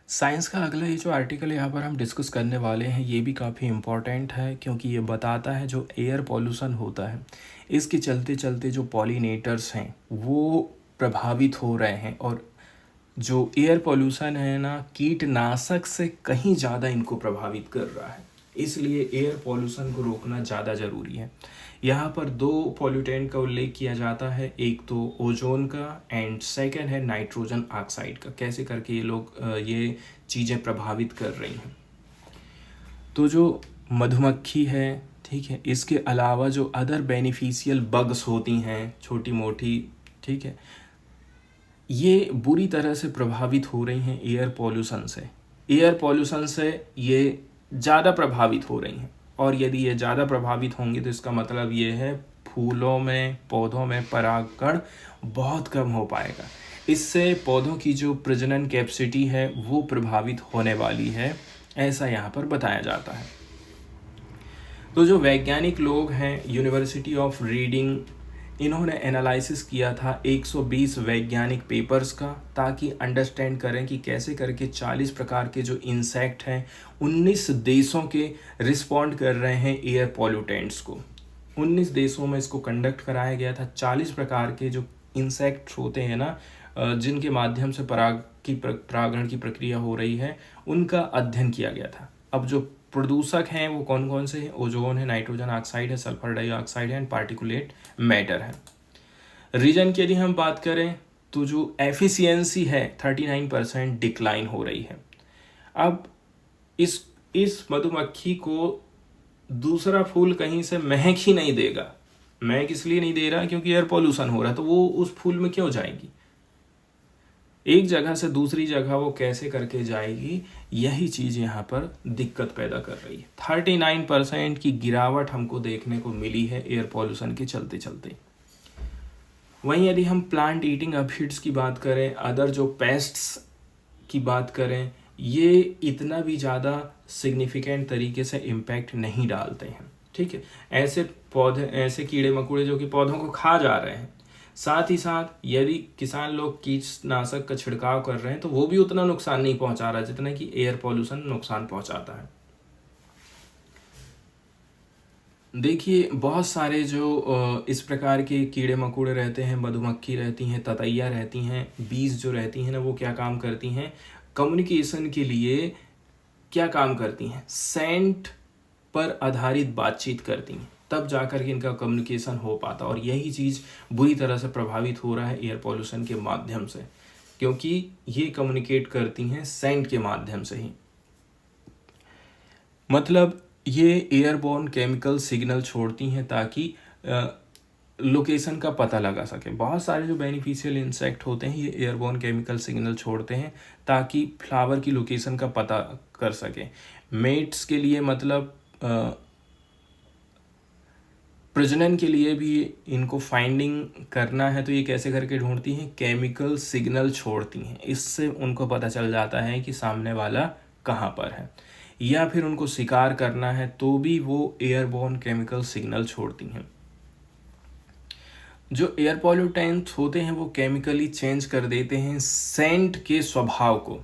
Science का अगला ये जो आर्टिकल यहाँ पर हम डिस्कस करने वाले हैं ये भी काफ़ी इम्पॉर्टेंट है, क्योंकि ये बताता है जो एयर पॉल्यूशन होता है इसके चलते चलते जो पॉलिनेटर्स हैं वो प्रभावित हो रहे हैं। और जो एयर पॉल्यूशन है ना, कीटनाशक से कहीं ज़्यादा इनको प्रभावित कर रहा है, इसलिए एयर पॉल्यूशन को रोकना ज़्यादा ज़रूरी है। यहाँ पर दो पॉल्यूटेंट का उल्लेख किया जाता है, एक तो ओजोन का एंड सेकंड है नाइट्रोजन ऑक्साइड का। कैसे करके ये लोग ये चीज़ें प्रभावित कर रही हैं। तो जो मधुमक्खी है, ठीक है, इसके अलावा जो अदर बेनिफिशियल बग्स होती हैं छोटी मोटी, ठीक है, ये बुरी तरह से प्रभावित हो रही हैं एयर पॉल्यूशन से। एयर पॉल्यूशन से ये ज़्यादा प्रभावित हो रही हैं, और यदि ये ज़्यादा प्रभावित होंगी तो इसका मतलब ये है फूलों में पौधों में परागकण बहुत कम हो पाएगा। इससे पौधों की जो प्रजनन कैपेसिटी है वो प्रभावित होने वाली है, ऐसा यहाँ पर बताया जाता है। तो जो वैज्ञानिक लोग हैं यूनिवर्सिटी ऑफ रीडिंग, इन्होंने एनालिसिस किया था 120 वैज्ञानिक पेपर्स का, ताकि अंडरस्टैंड करें कि कैसे करके 40 प्रकार के जो इंसेक्ट हैं 19 देशों के रिस्पॉन्ड कर रहे हैं एयर पॉल्यूटेंट्स को। 19 देशों में इसको कंडक्ट कराया गया था। 40 प्रकार के जो इंसेक्ट होते हैं ना, जिनके माध्यम से परागण की प्रक्रिया हो रही है, उनका अध्ययन किया गया था। अब जो प्रदूषक हैं वो कौन कौन से हैं? ओजोन है, नाइट्रोजन ऑक्साइड है, सल्फर डाइऑक्साइड है एंड पार्टिकुलेट मैटर है। रीजन की यदि हम बात करें तो जो एफिशिएंसी है 39% डिक्लाइन हो रही है। अब इस मधुमक्खी को दूसरा फूल कहीं से महक ही नहीं देगा। महक इसलिए नहीं दे रहा क्योंकि एयर पॉल्यूशन हो रहा है, तो वो उस फूल में क्यों जाएगी? एक जगह से दूसरी जगह वो कैसे करके जाएगी, यही चीज़ यहाँ पर दिक्कत पैदा कर रही है। 39% की गिरावट हमको देखने को मिली है एयर पॉल्यूशन के चलते चलते। वहीं यदि हम प्लांट ईटिंग एफिड्स की बात करें, अदर जो पेस्ट्स की बात करें, ये इतना भी ज़्यादा सिग्निफिकेंट तरीके से इम्पैक्ट नहीं डालते हैं, ठीक है। ऐसे पौधे, ऐसे कीड़े मकोड़े जो कि पौधों को खा जा रहे हैं, साथ ही साथ यदि किसान लोग कीटनाशक का छिड़काव कर रहे हैं तो वो भी उतना नुकसान नहीं पहुंचा रहा जितना कि एयर पॉल्यूशन नुकसान पहुंचाता है। देखिए, बहुत सारे जो इस प्रकार के कीड़े मकोड़े रहते हैं, मधुमक्खी रहती हैं, ततैया रहती हैं, बीज जो रहती हैं ना, वो क्या काम करती हैं? कम्युनिकेशन के लिए क्या काम करती हैं? सेंट पर आधारित बातचीत करती हैं, तब जाकर के इनका कम्युनिकेशन हो पाता। और यही चीज़ बुरी तरह से प्रभावित हो रहा है एयर पॉल्यूशन के माध्यम से, क्योंकि ये कम्युनिकेट करती हैं सेंट के माध्यम से ही। मतलब ये एयरबोर्न केमिकल सिग्नल छोड़ती हैं ताकि लोकेशन का पता लगा सके। बहुत सारे जो बेनिफिशियल इंसेक्ट होते हैं ये एयरबोर्न केमिकल सिग्नल छोड़ते हैं ताकि फ्लावर की लोकेशन का पता कर सके। मेट्स के लिए, मतलब प्रजनन के लिए भी इनको फाइंडिंग करना है तो ये कैसे करके ढूंढती हैं? केमिकल सिग्नल छोड़ती हैं। इससे उनको पता चल जाता है कि सामने वाला कहाँ पर है। या फिर उनको शिकार करना है तो भी वो एयरबोर्न केमिकल सिग्नल छोड़ती हैं। जो एयर पॉल्यूटेंट्स होते हैं वो केमिकली चेंज कर देते हैं सेंट के स्वभाव को,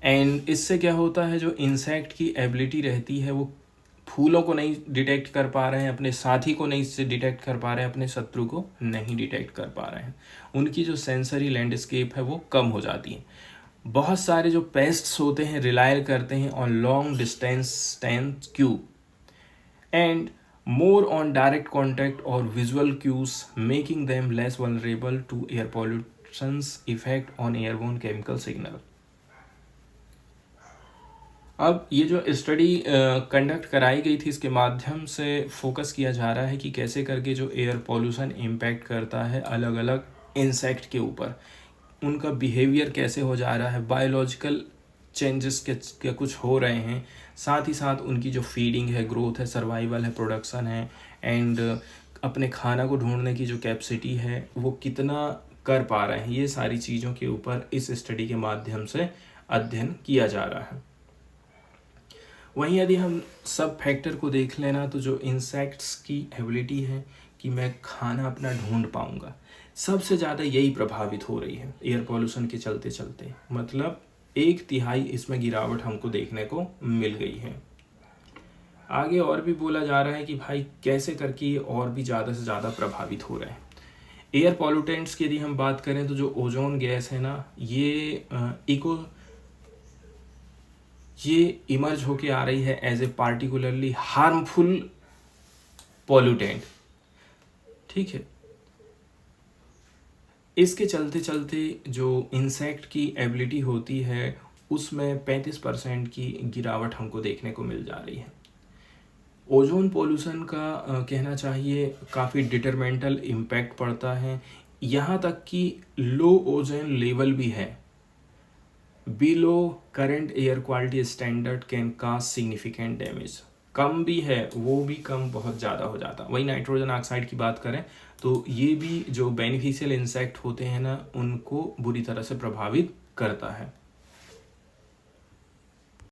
एंड इससे क्या होता है, जो इंसेक्ट की एबिलिटी रहती है वो फूलों को नहीं डिटेक्ट कर पा रहे हैं, अपने साथी को नहीं से डिटेक्ट कर पा रहे हैं, अपने शत्रु को नहीं डिटेक्ट कर पा रहे हैं, उनकी जो सेंसरी लैंडस्केप है वो कम हो जाती है। बहुत सारे जो पेस्ट्स होते हैं रिलाय करते हैं on long distance Q and more on direct contact or visual cues, making them less vulnerable to air pollution's effect on airborne chemical signal. अब ये जो स्टडी कंडक्ट कराई गई थी, इसके माध्यम से फोकस किया जा रहा है कि कैसे करके जो एयर पॉल्यूशन इम्पैक्ट करता है अलग अलग इंसेक्ट के ऊपर, उनका बिहेवियर कैसे हो जा रहा है, बायोलॉजिकल चेंजेस के कुछ हो रहे हैं, साथ ही साथ उनकी जो फीडिंग है, ग्रोथ है, सर्वाइवल है, प्रोडक्शन है, एंड अपने खाना को ढूंढने की जो कैपेसिटी है वो कितना कर पा रहे हैं, ये सारी चीज़ों के ऊपर इस स्टडी के माध्यम से अध्ययन किया जा रहा है। वहीं यदि हम सब फैक्टर को देख लेना तो जो इंसेक्ट्स की एबिलिटी है कि मैं खाना अपना ढूंढ पाऊँगा, सबसे ज़्यादा यही प्रभावित हो रही है एयर पॉल्यूशन के चलते चलते। मतलब 1/3 इसमें गिरावट हमको देखने को मिल गई है। आगे और भी बोला जा रहा है कि भाई कैसे करके ये और भी ज़्यादा से ज़्यादा प्रभावित हो रहे हैं। एयर पॉल्यूटेंट्स की यदि हम बात करें तो जो ओजोन गैस है ना, ये इमर्ज होके आ रही है as a particularly harmful pollutant. ठीक है, इसके चलते चलते जो इंसेक्ट की एबिलिटी होती है उसमें 35% की गिरावट हमको देखने को मिल जा रही है। ओजोन पोल्यूशन का कहना चाहिए काफ़ी डिटरमेंटल इम्पैक्ट पड़ता है, यहाँ तक कि लो ओजोन लेवल भी है below current air quality standard can cause significant damage. कम भी है, वो भी कम बहुत ज़्यादा हो जाता। वही नाइट्रोजन ऑक्साइड की बात करें तो ये भी जो बेनिफिशियल इंसेक्ट होते हैं ना, उनको बुरी तरह से प्रभावित करता है।